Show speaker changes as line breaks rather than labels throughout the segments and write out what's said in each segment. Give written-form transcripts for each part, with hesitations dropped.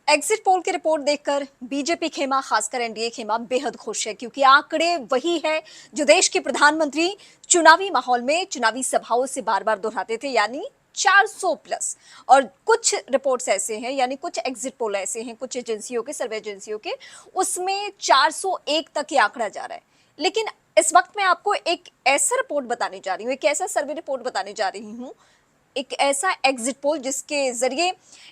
Exit poll की report देखकर BJP खेमा, खासकर एनडीए खेमा बेहद खुश है, क्योंकि आंकड़े वही है जो देश के प्रधानमंत्री चुनावी माहौल में चुनावी सभाओं से बार बार दोहराते थे, यानी 400 प्लस। और कुछ रिपोर्ट्स ऐसे हैं, यानी कुछ एग्जिट पोल ऐसे हैं, कुछ एजेंसियों के, सर्वे एजेंसियों के, उसमें 401 तक ये आंकड़ा जा रहा है। लेकिन इस वक्त मैं आपको एक ऐसा रिपोर्ट बताने जा रही हूँ, एक ऐसा सर्वे रिपोर्ट बताने जा रही हूँ, एक ऐसा एग्जिट पोल जिसके जरिए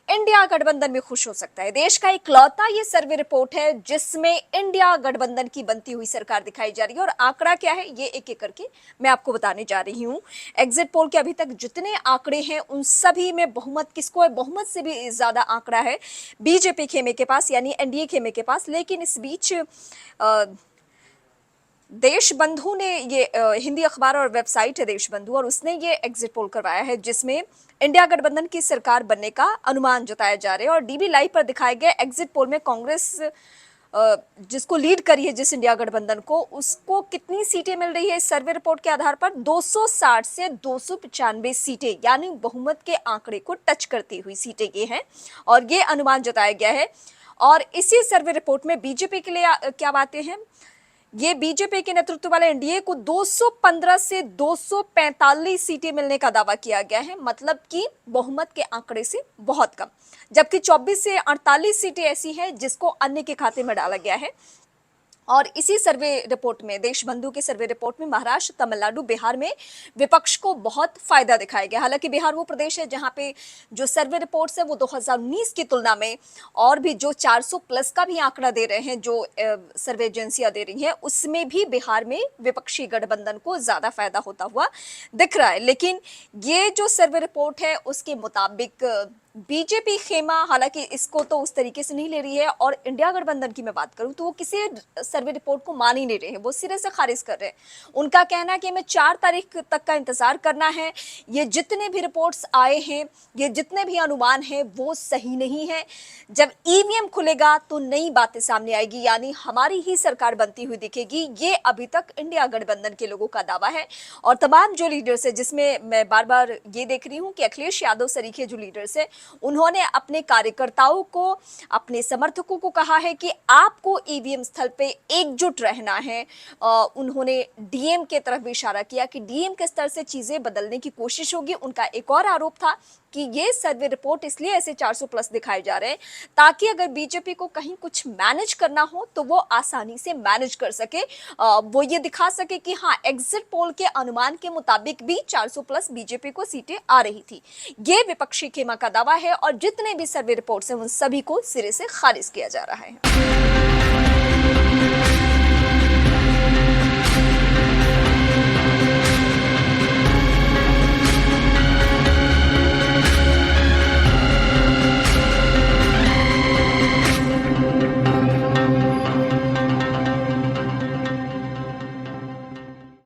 इंडिया गठबंधन में खुश हो सकता है। देश का इकलौता ये सर्वे रिपोर्ट है जिसमें इंडिया गठबंधन की बनती हुई सरकार दिखाई जा रही है। और आंकड़ा क्या है ये एक एक करके मैं आपको बताने जा रही हूँ। एग्जिट पोल के अभी तक जितने आंकड़े हैं उन सभी में बहुमत किसको है, बहुमत से भी ज्यादा आंकड़ा है बीजेपी खेमे के पास, यानी एनडीए खेमे के पास। लेकिन इस बीच देशबंधु ने ये हिंदी अखबार और वेबसाइट है देशबंधु, और उसने ये एग्जिट पोल करवाया है जिसमें इंडिया गठबंधन की सरकार बनने का अनुमान जताया जा रहा है। और डीबी लाइव पर दिखाए गए एग्जिट पोल में कांग्रेस जिसको लीड करी है, जिस इंडिया गठबंधन को, उसको कितनी सीटें मिल रही है इस सर्वे रिपोर्ट के आधार पर? 260 से 295 सीटें, यानी बहुमत के आंकड़े को टच करती हुई सीटें ये हैं और ये अनुमान जताया गया है। और इसी सर्वे रिपोर्ट में बीजेपी के लिए क्या बातें हैं? ये बीजेपी के नेतृत्व वाले एनडीए को 215 से 245 सीटें मिलने का दावा किया गया है, मतलब कि बहुमत के आंकड़े से बहुत कम। जबकि 24 से 48 सीटें ऐसी हैं जिसको अन्य के खाते में डाला गया है। और इसी सर्वे रिपोर्ट में, देशबंधु के सर्वे रिपोर्ट में, महाराष्ट्र, तमिलनाडु, बिहार में विपक्ष को बहुत फायदा दिखाया गया। हालांकि बिहार वो प्रदेश है जहां पे जो सर्वे रिपोर्ट्स है वो 2019 की तुलना में, और भी जो 400 प्लस का भी आंकड़ा दे रहे हैं जो सर्वे एजेंसियां दे रही हैं, उसमें भी बिहार में विपक्षी गठबंधन को ज्यादा फायदा होता हुआ दिख रहा है। लेकिन ये जो सर्वे रिपोर्ट है उसके मुताबिक बीजेपी खेमा हालांकि इसको तो उस तरीके से नहीं ले रही है। और इंडिया गठबंधन की मैं बात करूं तो वो किसी सर्वे रिपोर्ट को मान ही नहीं रहे हैं, वो सिरे से खारिज कर रहे हैं। उनका कहना है कि हमें 4 तारीख तक का इंतजार करना है। ये जितने भी रिपोर्ट्स आए हैं, ये जितने भी अनुमान हैं, वो सही नहीं है। जब ईवीएम खुलेगा तो नई बातें सामने आएगी, यानी हमारी ही सरकार बनती हुई दिखेगी। ये अभी तक इंडिया गठबंधन के लोगों का दावा है। और तमाम जो लीडर्स है, जिसमें मैं बार बार ये देख रही हूँ कि अखिलेश यादव सरीखे जो लीडर्स है, उन्होंने अपने कार्यकर्ताओं को, अपने समर्थकों को कहा है कि आपको ईवीएम स्थल पे एकजुट रहना है। उन्होंने डीएम के तरफ भी इशारा किया कि डीएम के स्तर से चीजें बदलने की कोशिश होगी। उनका एक और आरोप था कि ये सर्वे रिपोर्ट इसलिए ऐसे 400 प्लस दिखाए जा रहे हैं ताकि अगर बीजेपी को कहीं कुछ मैनेज करना हो तो वो आसानी से मैनेज कर सके। वो ये दिखा सके कि हाँ, एग्जिट पोल के अनुमान के मुताबिक भी 400 प्लस बीजेपी को सीटें आ रही थी। ये विपक्षी खेमा का दावा है और जितने भी सर्वे रिपोर्ट्स हैं उन सभी को सिरे से खारिज किया जा रहा है।